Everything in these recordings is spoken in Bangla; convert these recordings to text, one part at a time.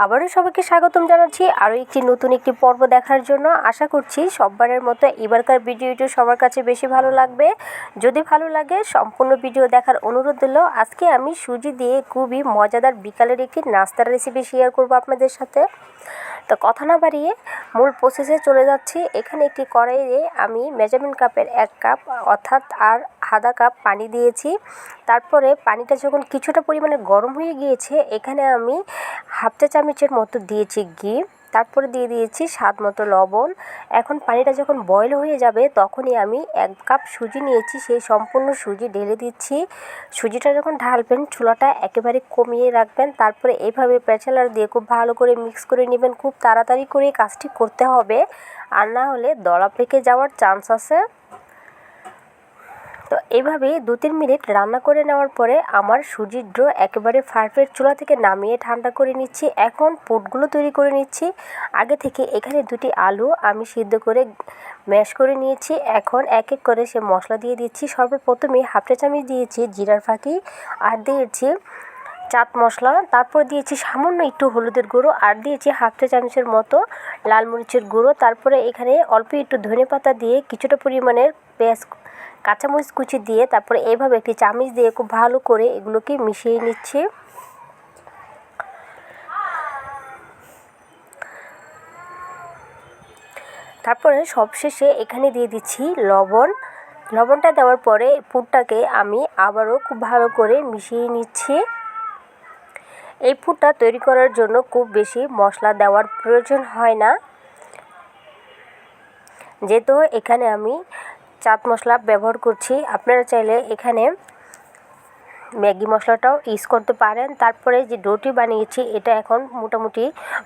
আবারও সবাইকে স্বাগতম জানাচ্ছি আরও নতুন একটি পর্ব দেখার জন্য। আশা করছি সববারের মতো এবারকার ভিডিওটি সবার কাছে বেশি ভালো লাগবে। যদি ভালো লাগে সম্পূর্ণ ভিডিও দেখার অনুরোধ দিল। আজকে আমি সুজি দিয়ে খুবই মজাদার বিকালের একটি নাস্তার রেসিপি শেয়ার করব আপনাদের সাথে। তো কথা না বাড়িয়ে মূল প্রসেসে চলে যাচ্ছি। এখানে একটি কড়াইয়ে আমি মেজারমেন্ট কাপের 1 কাপ অর্থাৎ আর আধা কাপ পানি দিয়েছি। তারপরে পানিটা যখন কিছুটা পরিমাণে গরম হয়ে গিয়েছে, এখানে আমি হাফ চা চামচের মতো দিয়েছি ঘি, তারপরে দিয়ে দিয়েছি স্বাদ মতো লবণ। এখন পানিটা যখন বয়েল হয়ে যাবে তখনই আমি 1 কাপ সুজি নিয়েছি, সেই সম্পূর্ণ সুজি ঢেলে দিচ্ছি। সুজিটা যখন ঢালবেন চুলাটা একেবারে কমিয়ে রাখবেন। তারপরে এইভাবে প্যাচালার দিয়ে খুব ভালো করে মিক্স করে নেবেন। খুব তাড়াতাড়ি করে কাজটি করতে হবে, আর না হলে দলা পেকে যাওয়ার চান্স আছে। তো এইভাবে 2-3 মিনিট রান্না করে নেওয়ার পরে আমার সুজির ডো একেবারে পারফেক্ট। চুলা থেকে নামিয়ে ঠান্ডা করে নিচ্ছি। এখন পুরগুলো তৈরি করে নিচ্ছি। আগে থেকে এখানে 2টি আলু আমি সিদ্ধ করে ম্যাশ করে নিয়েছি। এখন এক এক করে সে মশলা দিয়ে দিচ্ছি। সর্বপ্রথমে হাফ চা চামচ দিয়েছি জিরার ফাঁকি, আর দিয়েছি চাট মশলা, তারপর দিয়েছি সামান্য একটু হলুদের গুঁড়ো, আর দিয়েছি হাফ চা চামচের মতো লাল মরিচের গুঁড়ো। তারপরে এখানে অল্প একটু ধনেপাতা দিয়ে কিছুটা পরিমাণের পেঁয়াজ কাঁচামরিচ কুচি দিয়ে তারপরে এইভাবে একটি চামচ দিয়ে খুব ভালো করে এগুলোকে মিশিয়ে নিচ্ছি। তারপরে সবশেষে এখানে দিয়ে দিচ্ছি লবণ। লবণটা দেওয়ার পরে পুরটাকে আমি আবারও খুব ভালো করে মিশিয়ে নিচ্ছি। এই পুরটা তৈরি করার জন্য খুব বেশি মশলা দেওয়ার প্রয়োজন হয় না, যেহেতু এখানে আমি চাট মশলা ব্যবহার করছি। আপনারা চাইলে এখানে ম্যাগি মশলাটাও ইউজ করতে পারেন। তারপরে যে ডোটি বানিয়েছি এটা এখন মোটামুটি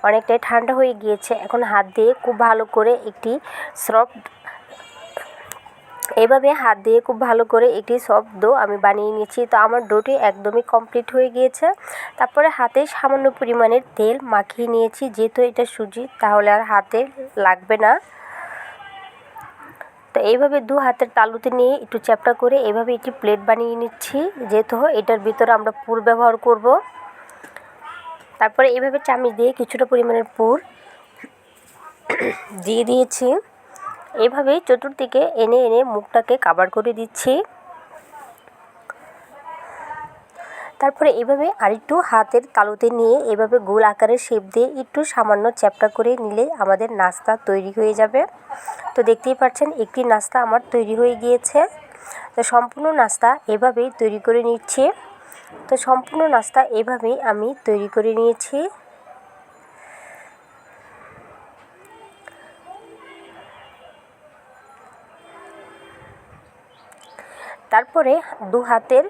অনেকটাই ঠান্ডা হয়ে গিয়েছে। এখন হাত দিয়ে খুব ভালো করে এইভাবে হাত দিয়ে খুব ভালো করে একটি সফট ডো আমি বানিয়ে নিয়েছি। তো আমার ডোটি একদমই কমপ্লিট হয়ে গিয়েছে। তারপরে হাতে সামান্য পরিমাণের তেল মাখিয়ে নিয়েছি, যেহেতু এটা সুজি তাহলে আর হাতে লাগবে না। তো এইভাবে 2 হাতের তালুতে নিয়ে একটু চ্যাপটা করে এইভাবে একটি প্লেট বানিয়ে নিচ্ছি, যেহেতু এটার ভিতরে আমরা পুর ব্যবহার করব। তারপরে এইভাবে চামচ দিয়ে কিছুটা পরিমাণের পুর দিয়ে দিয়েছি। এইভাবে চতুর্দিকে এনে এনে মুখটাকে কভার করে দিচ্ছি। তারপরে এভাবে আরেকটু হাতের তালুতে নিয়ে এভাবে গোল আকারের শেপ দিয়ে একটু সামান্য চ্যাপটা করে নিলে আমাদের নাস্তা তৈরি হয়ে যাবে। তো দেখতেই পাচ্ছেন একটি নাস্তা আমার তৈরি হয়ে গিয়েছে। তো সম্পূর্ণ নাস্তা এভাবেই তৈরি করে নিচ্ছি। তো সম্পূর্ণ নাস্তা এভাবেই আমি তৈরি করে নিয়েছি। তারপরে 2 হাতের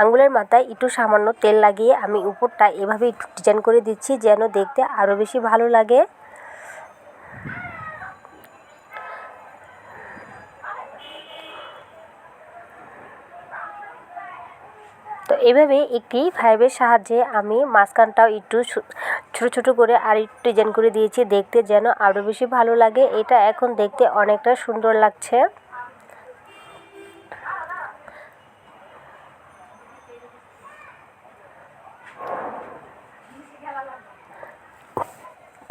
আঙুলের মাথায় একটু সামান্য তেল লাগিয়ে আমি উপরটা এভাবে একটু ডিজাইন করে দিচ্ছি, যেন দেখতে আরও বেশি ভালো লাগে। তো এভাবে একটি ফাইভের সাহায্যে আমি মাঝখানটাও একটু ছোটো ছোটো করে আর একটু ডিজাইন করে দিয়েছি, দেখতে যেন আরও বেশি ভালো লাগে। এটা এখন দেখতে অনেকটা সুন্দর লাগছে।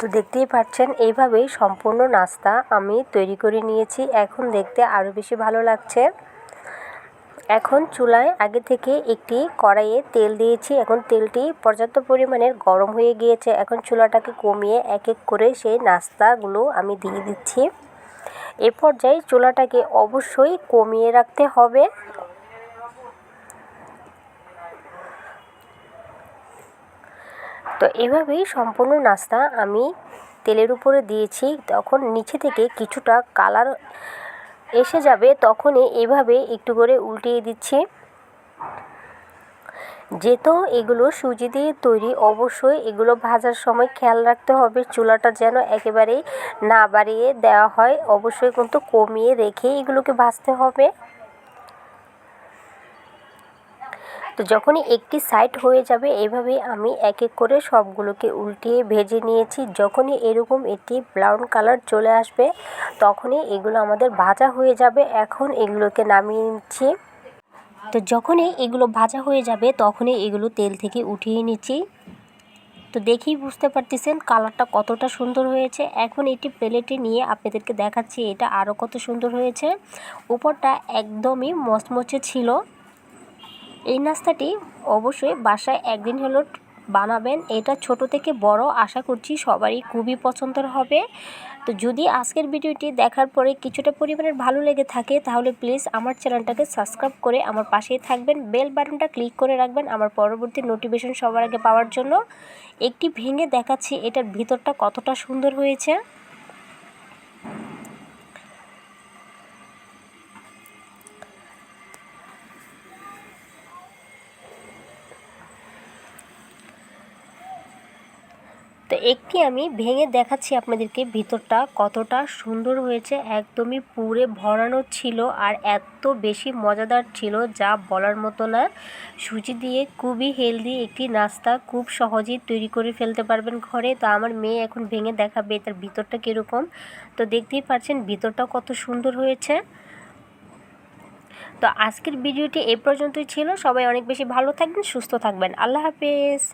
তো দেখতেই পাচ্ছেন এইভাবেই সম্পূর্ণ নাস্তা আমি তৈরি করে নিয়েছি। এখন দেখতে আরও বেশি ভালো লাগছে। এখন চুলায় আগে থেকে একটি কড়াইয়ে তেল দিয়েছি। এখন তেলটি পর্যাপ্ত পরিমাণের গরম হয়ে গিয়েছে। এখন চুলাটাকে কমিয়ে এক এক করে সেই নাস্তাগুলো আমি দিয়ে দিচ্ছি। এ পর্যায়ে চুলাটাকে অবশ্যই কমিয়ে রাখতে হবে। তো এভাবেই সম্পূর্ণ নাস্তা আমি তেলের উপরে দিয়েছি। তখন নিচে থেকে কিছুটা কালার এসে যাবে, তখনই এভাবে একটু করে উল্টিয়ে দিচ্ছি। যেহেতু এগুলো সুজি দিয়ে তৈরি, অবশ্যই এগুলো ভাজার সময় খেয়াল রাখতে হবে চুলাটা যেন একেবারেই না বাড়িয়ে দেওয়া হয়। অবশ্যই কিন্তু কমিয়ে রেখে এগুলোকে ভাজতে হবে। তো যখনই একটি সাইড হয়ে যাবে এভাবে আমি এক এক করে সবগুলোকে উল্টিয়ে ভেজে নিয়েছি। যখনই এরকম একটি ব্রাউন কালার চলে আসবে তখনই এগুলো আমাদের ভাজা হয়ে যাবে। এখন এগুলোকে নামিয়ে নিচ্ছি। তো যখনই এগুলো ভাজা হয়ে যাবে তখনই এগুলো তেল থেকে উঠিয়ে নিচ্ছি। তো দেখেই বুঝতে পারতেছেন কালারটা কতটা সুন্দর হয়েছে। এখন এটি প্লেটে নিয়ে আপনাদেরকে দেখাচ্ছি এটা আরও কত সুন্দর হয়েছে। উপরটা একদমই মচমচে ছিল। এই নাস্তাটি অবশ্যই বাসায় একদিন হলো বানাবেন। এটা ছোট থেকে বড় আশা করছি সবারই খুবই পছন্দের হবে। তো যদি আজকের ভিডিওটি দেখার পরে কিছুটা পরিমাণের ভালো লেগে থাকে তাহলে প্লিজ আমার চ্যানেলটাকে সাবস্ক্রাইব করে আমার পাশেই থাকবেন, বেল বাটনটা ক্লিক করে রাখবেন আমার পরবর্তী নোটিফিকেশন সবার আগে পাওয়ার জন্য। একটি ভেঙে দেখাচ্ছি এটার ভিতরটা কতটা সুন্দর হয়েছে। তো একটি আমি ভেঙে দেখাচ্ছি আপনাদেরকে ভিতরটা কতটা সুন্দর হয়েছে। একদমই পুরে ভরানো ছিল আর এত বেশি মজাদার ছিল যা বলার মতো না। সুজি দিয়ে খুবই হেলদি একটি নাস্তা খুব সহজেই তৈরি করে ফেলতে পারবেন ঘরে। তো আমার মেয়ে এখন ভেঙে দেখাবে তার ভিতরটা কীরকম। তো দেখতেই পাচ্ছেন ভিতরটা কত সুন্দর হয়েছে। তো আজকের ভিডিওটি এই পর্যন্তই ছিল। সবাই অনেক বেশি ভালো থাকবেন, সুস্থ থাকবেন। আল্লাহ হাফেজ।